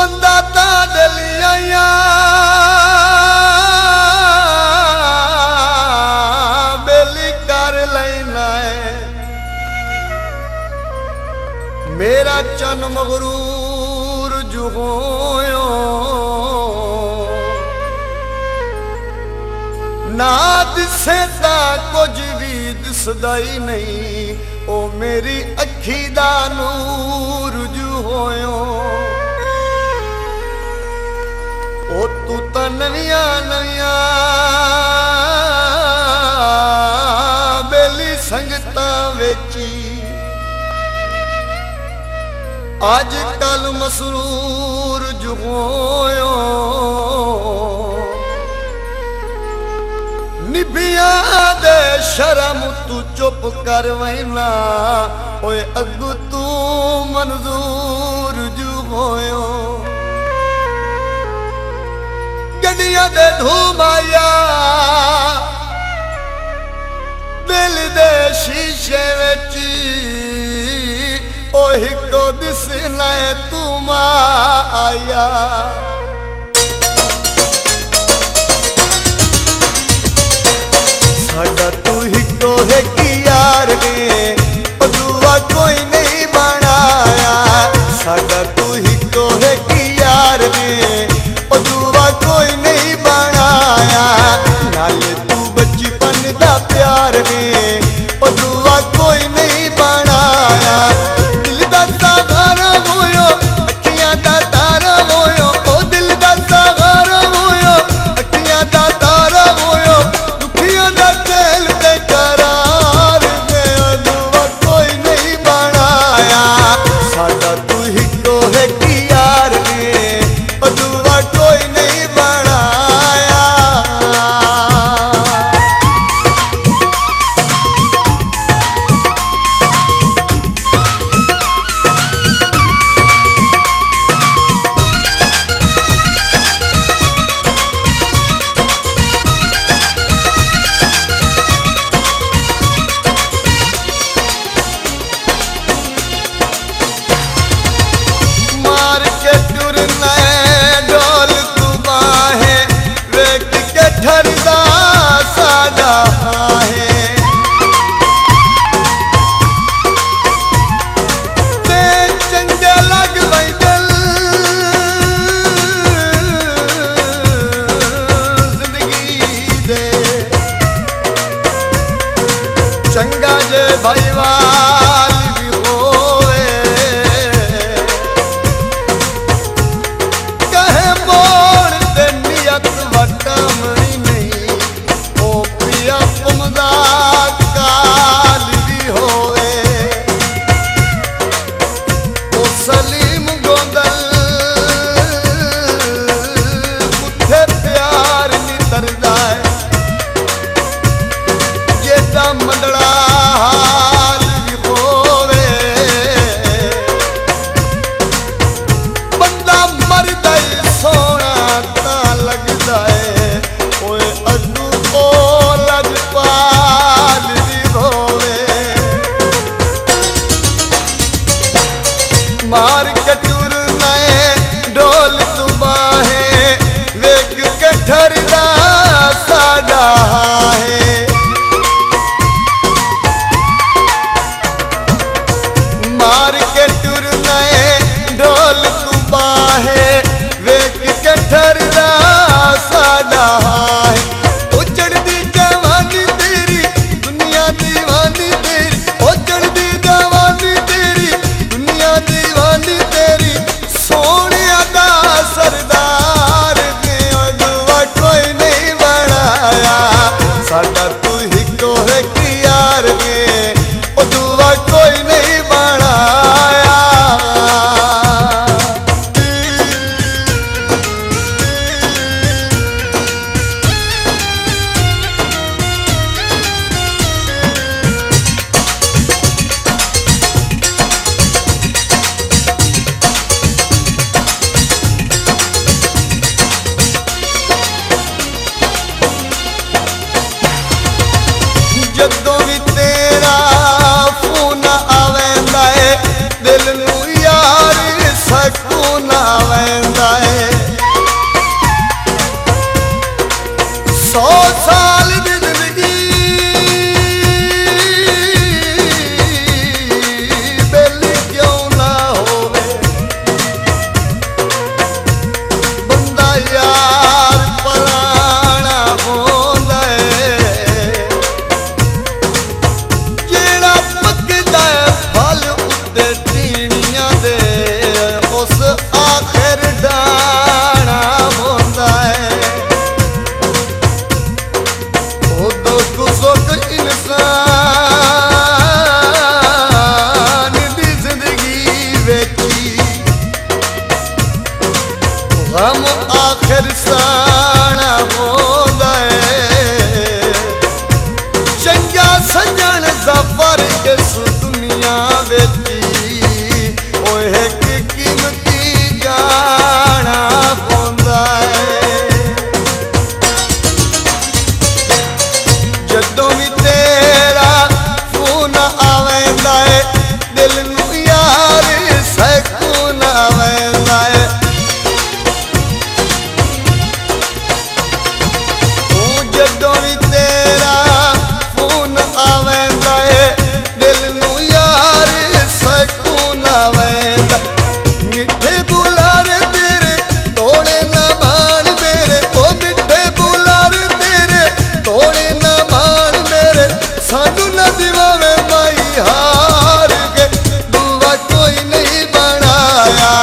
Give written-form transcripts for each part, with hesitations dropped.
बंदा ता डलिया बेली कर लेना है। मेरा चन मगरूर जुगोयो ना दिसे ता कुछ भी दिसदा ही नहीं। ओ मेरी अखी दा नूर जू होयो। ओ तू ता नविया नविया बेली संगता वेची अज कल मसरूर जू होयो। निबिया दे शर्म तू चुप कर वैना ओए अगू तू मंजूर जू होयो। गड्डियां दे धूम आया दिल दे शीशे विच ओ हिको दिसना तू आया। साडा तू हिको है कि यार ने ओ दुआ कोई नहीं बनाया। साडा तू हिको है कि यार ने ओ दुआ कोई नहीं बनाया। नाले तू बचपन दा प्यार ने ओ दुआ कोई नहीं बनाया। दिल दा सहारा होयो अखियां दा तारा होयो। ओ दिल दा सहारा होयो अखियां दा तारा होयो। दुखियां दा दिल ते करार दे दुआ कोई नहीं बनाया। साडा तू हिको है कि यार ने ओ दुआ कोई नहीं बनाया। वैंदा है। 100 साल दी जिंदगी बेली क्यों ना होवे, बंदा यार पराना होंदा है। जेड़ा पकदा है फल उत्ते टीनियां दे, उस आखिर डाना होंदा है। ओ दुख सुख इंसान दी जिंदगी वेची, गम आखिर साना होंदा है। चंगा सजन सफर इस दुनिया वेची, ओए एक कीमती जाना होंदा है। जदों भी तेरा फोन आवेंदा है, दिल नूं यार सकून आवेंदा है। जदों भी तेरा फोन आवेंदा है, दिल नूं यार सकून आवेंदा। मिठे बुलारे तेरे तोड़े ना मान मेरे, ओ मिठे बुलारे तेरे तोड़े ना मान मेरे। सानू ना दिवावे माई हार के, दुआ कोई नहीं बनाया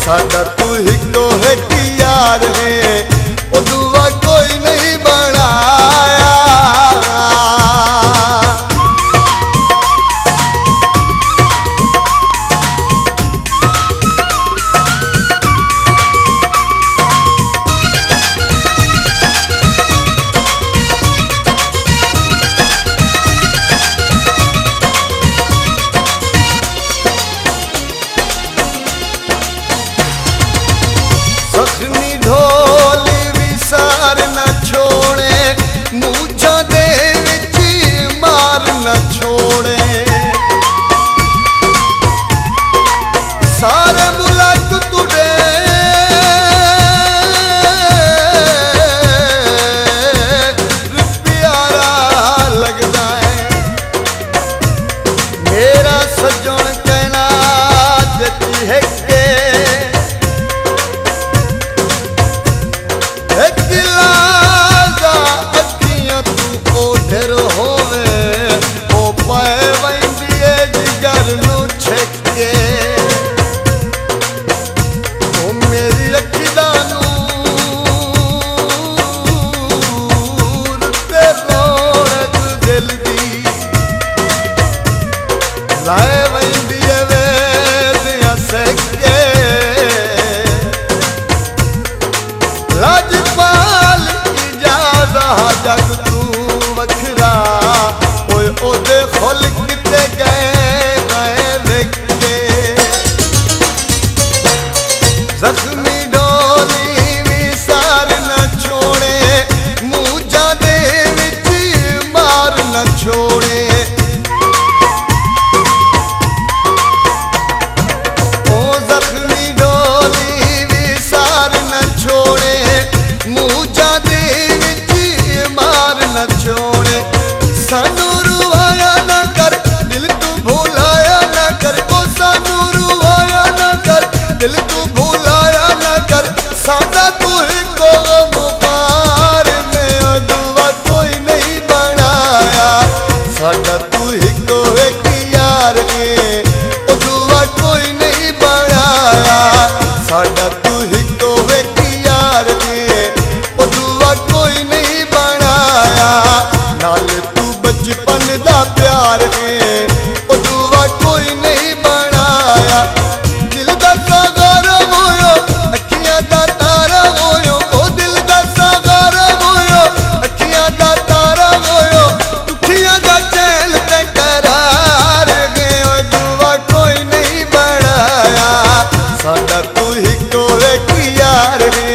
साडा तू हिको है कि यार है, ओ दुआ कोई नहीं बनाया। सखनी ढोली भी सार न छोड़े, मूछा दे विच मार न छोड़े। सारे मुलक तुडे प्यारा लगदा है। मेरा सजन कहना जती है के लाजा अखियां तू ओढ़र होवे, ओ पाए वैंदी है जिगर नू छके। ओ मेरी अखी दा नूर ते रौनक दिल दी, लाए वैंदी है वेदियां सके। राजपाल इजाज़त जग तू वखरा, ओए ओदे खुल किते गए वेखे। जख्मी डोली भी सार न छोड़े, मूंझां दे विच मार न छोड़े। ओ जख्मी डोली भी सार न छोड़े, मूंझां दे विच मार न छोड़े। सानू रुवाया ना कर, दिल तू भुलाया ना कर। ओ सानू रुवाया ना कर, दिल तू भुलाया ना कर। सादा तू हिको मुबार में, दुआ कोई नहीं बनाया सादा तू हिको एक यार के, ओ दुआ कोई नहीं बनाया सादा तू हिको एक यार के, ओ दुआ कोई नहीं बनाया। नाल तू बचपन दा प्यार के, ओ दुआ कोई नहीं बनाया। दिल दा सागारा होयो, अखियां दा तारा होयो, ओ दिल दा सागारा होयो, अखियां दा तारा होयो। दुखियां दा चैन ते करार गे, ओ दुआ कोई नहीं बनाया साडा तू हिको एक यार गे।